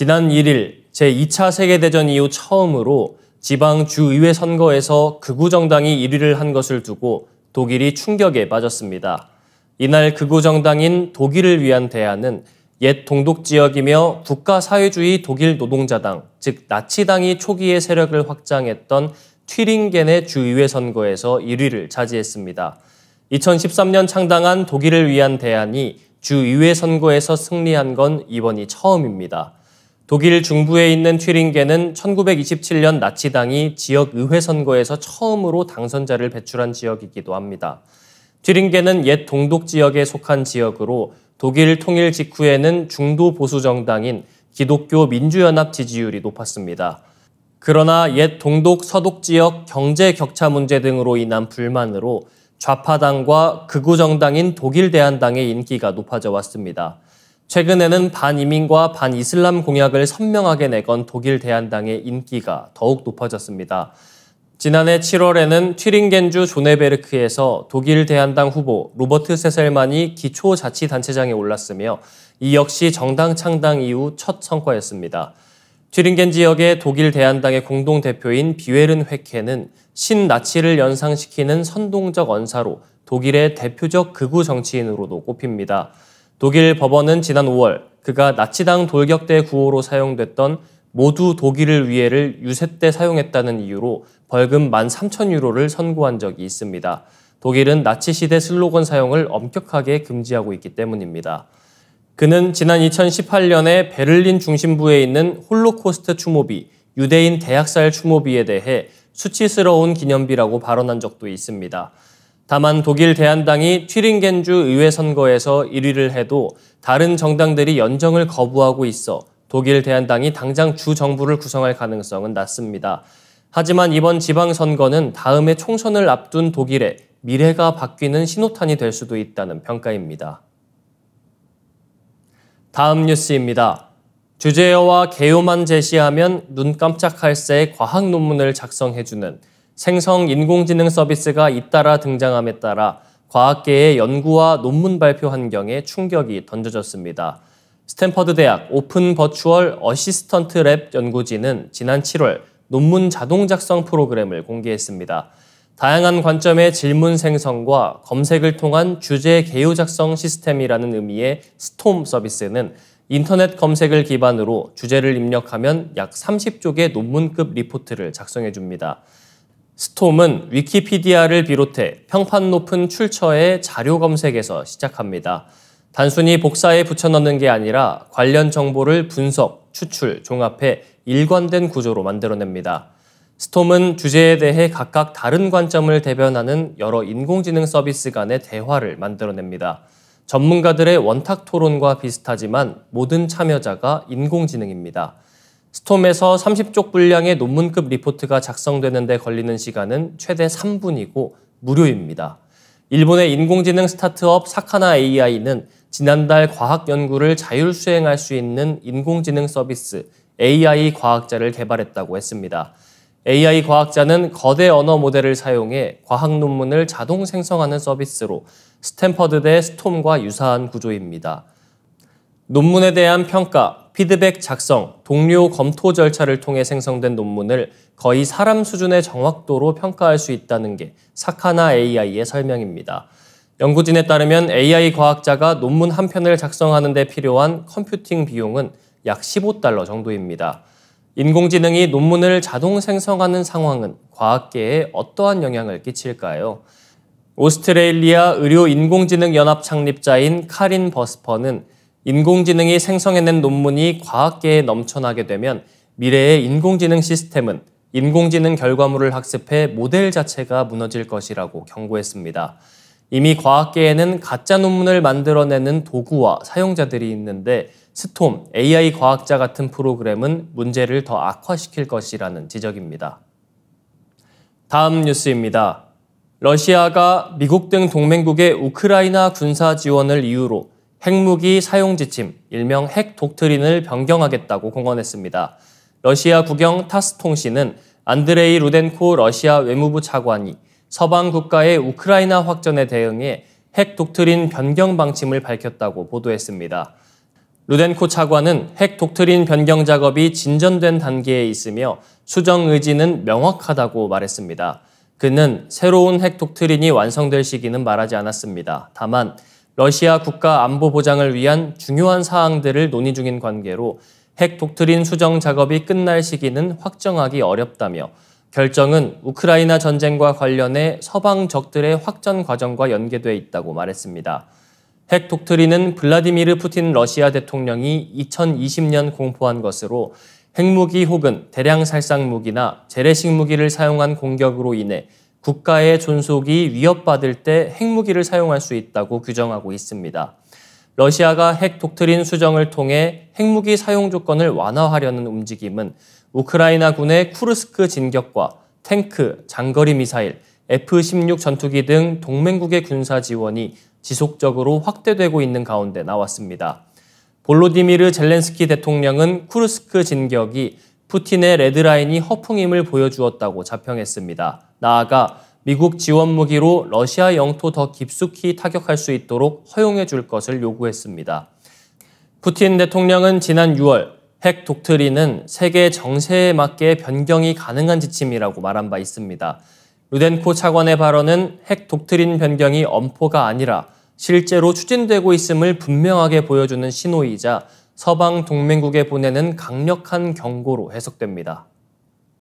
지난 1일 제2차 세계대전 이후 처음으로 지방 주의회 선거에서 극우 정당이 1위를 한 것을 두고 독일이 충격에 빠졌습니다. 이날 극우 정당인 독일을 위한 대안은 옛 동독 지역이며 국가사회주의 독일 노동자당, 즉 나치당이 초기에 세력을 확장했던 튀링겐의 주의회 선거에서 1위를 차지했습니다. 2013년 창당한 독일을 위한 대안이 주의회 선거에서 승리한 건 이번이 처음입니다. 독일 중부에 있는 튀링겐은 1927년 나치당이 지역의회 선거에서 처음으로 당선자를 배출한 지역이기도 합니다. 튀링겐은 옛 동독 지역에 속한 지역으로 독일 통일 직후에는 중도 보수 정당인 기독교 민주연합 지지율이 높았습니다. 그러나 옛 동독 서독 지역 경제 격차 문제 등으로 인한 불만으로 좌파당과 극우 정당인 독일 대한당의 인기가 높아져 왔습니다. 최근에는 반이민과 반이슬람 공약을 선명하게 내건 독일 대한당의 인기가 더욱 높아졌습니다. 지난해 7월에는 튀링겐주 조네베르크에서 독일 대한당 후보 로버트 세셀만이 기초자치단체장에 올랐으며 이 역시 정당 창당 이후 첫 성과였습니다. 튀링겐 지역의 독일 대한당의 공동대표인 비웨른 회케는 신나치를 연상시키는 선동적 언사로 독일의 대표적 극우 정치인으로도 꼽힙니다. 독일 법원은 지난 5월 그가 나치당 돌격대 구호로 사용됐던 모두 독일을 위해를 유세 때 사용했다는 이유로 벌금 13,000유로를 선고한 적이 있습니다. 독일은 나치 시대 슬로건 사용을 엄격하게 금지하고 있기 때문입니다. 그는 지난 2018년에 베를린 중심부에 있는 홀로코스트 추모비, 유대인 대학살 추모비에 대해 수치스러운 기념비라고 발언한 적도 있습니다. 다만 독일 대한당이 튀링겐주 의회 선거에서 1위를 해도 다른 정당들이 연정을 거부하고 있어 독일 대한당이 당장 주 정부를 구성할 가능성은 낮습니다. 하지만 이번 지방선거는 다음해 총선을 앞둔 독일의 미래가 바뀌는 신호탄이 될 수도 있다는 평가입니다. 다음 뉴스입니다. 주제어와 개요만 제시하면 눈 깜짝할 새의 과학 논문을 작성해주는 생성 인공지능 서비스가 잇따라 등장함에 따라 과학계의 연구와 논문 발표 환경에 충격이 던져졌습니다. 스탠퍼드 대학 오픈 버추얼 어시스턴트 랩 연구진은 지난 7월 논문 자동 작성 프로그램을 공개했습니다. 다양한 관점의 질문 생성과 검색을 통한 주제 개요 작성 시스템이라는 의미의 스톰 서비스는 인터넷 검색을 기반으로 주제를 입력하면 약 30쪽의 논문급 리포트를 작성해줍니다. 스톰은 위키피디아를 비롯해 평판 높은 출처의 자료 검색에서 시작합니다. 단순히 복사에 붙여넣는 게 아니라 관련 정보를 분석, 추출, 종합해 일관된 구조로 만들어냅니다. 스톰은 주제에 대해 각각 다른 관점을 대변하는 여러 인공지능 서비스 간의 대화를 만들어냅니다. 전문가들의 원탁 토론과 비슷하지만 모든 참여자가 인공지능입니다. 스톰에서 30쪽 분량의 논문급 리포트가 작성되는 데 걸리는 시간은 최대 3분이고 무료입니다. 일본의 인공지능 스타트업 사카나 AI는 지난달 과학 연구를 자율 수행할 수 있는 인공지능 서비스 AI 과학자를 개발했다고 했습니다. AI 과학자는 거대 언어 모델을 사용해 과학 논문을 자동 생성하는 서비스로 스탠퍼드대 스톰과 유사한 구조입니다. 논문에 대한 평가, 피드백 작성, 동료 검토 절차를 통해 생성된 논문을 거의 사람 수준의 정확도로 평가할 수 있다는 게 사카나 AI의 설명입니다. 연구진에 따르면 AI 과학자가 논문 한 편을 작성하는 데 필요한 컴퓨팅 비용은 약 $15 정도입니다. 인공지능이 논문을 자동 생성하는 상황은 과학계에 어떠한 영향을 끼칠까요? 오스트레일리아 의료인공지능연합 창립자인 카린 버스퍼는 인공지능이 생성해낸 논문이 과학계에 넘쳐나게 되면 미래의 인공지능 시스템은 인공지능 결과물을 학습해 모델 자체가 무너질 것이라고 경고했습니다. 이미 과학계에는 가짜 논문을 만들어내는 도구와 사용자들이 있는데 스톰, AI 과학자 같은 프로그램은 문제를 더 악화시킬 것이라는 지적입니다. 다음 뉴스입니다. 러시아가 미국 등 동맹국의 우크라이나 군사 지원을 이유로 핵무기 사용 지침, 일명 핵 독트린을 변경하겠다고 공언했습니다. 러시아 국영 타스 통신은 안드레이 루덴코 러시아 외무부 차관이 서방 국가의 우크라이나 확전에 대응해 핵 독트린 변경 방침을 밝혔다고 보도했습니다. 루덴코 차관은 핵 독트린 변경 작업이 진전된 단계에 있으며 수정 의지는 명확하다고 말했습니다. 그는 새로운 핵 독트린이 완성될 시기는 말하지 않았습니다. 다만 러시아 국가 안보 보장을 위한 중요한 사항들을 논의 중인 관계로 핵 독트린 수정 작업이 끝날 시기는 확정하기 어렵다며 결정은 우크라이나 전쟁과 관련해 서방 적들의 확전 과정과 연계돼 있다고 말했습니다. 핵 독트린은 블라디미르 푸틴 러시아 대통령이 2020년 공포한 것으로 핵무기 혹은 대량 살상 무기나 재래식 무기를 사용한 공격으로 인해 국가의 존속이 위협받을 때 핵무기를 사용할 수 있다고 규정하고 있습니다. 러시아가 핵 독트린 수정을 통해 핵무기 사용 조건을 완화하려는 움직임은 우크라이나 군의 쿠르스크 진격과 탱크, 장거리 미사일, F-16 전투기 등 동맹국의 군사 지원이 지속적으로 확대되고 있는 가운데 나왔습니다. 볼로디미르 젤렌스키 대통령은 쿠르스크 진격이 푸틴의 레드라인이 허풍임을 보여주었다고 자평했습니다. 나아가 미국 지원 무기로 러시아 영토 더 깊숙이 타격할 수 있도록 허용해 줄 것을 요구했습니다. 푸틴 대통령은 지난 6월 핵 독트린은 세계 정세에 맞게 변경이 가능한 지침이라고 말한 바 있습니다. 루덴코 차관의 발언은 핵 독트린 변경이 엄포가 아니라 실제로 추진되고 있음을 분명하게 보여주는 신호이자 서방 동맹국에 보내는 강력한 경고로 해석됩니다.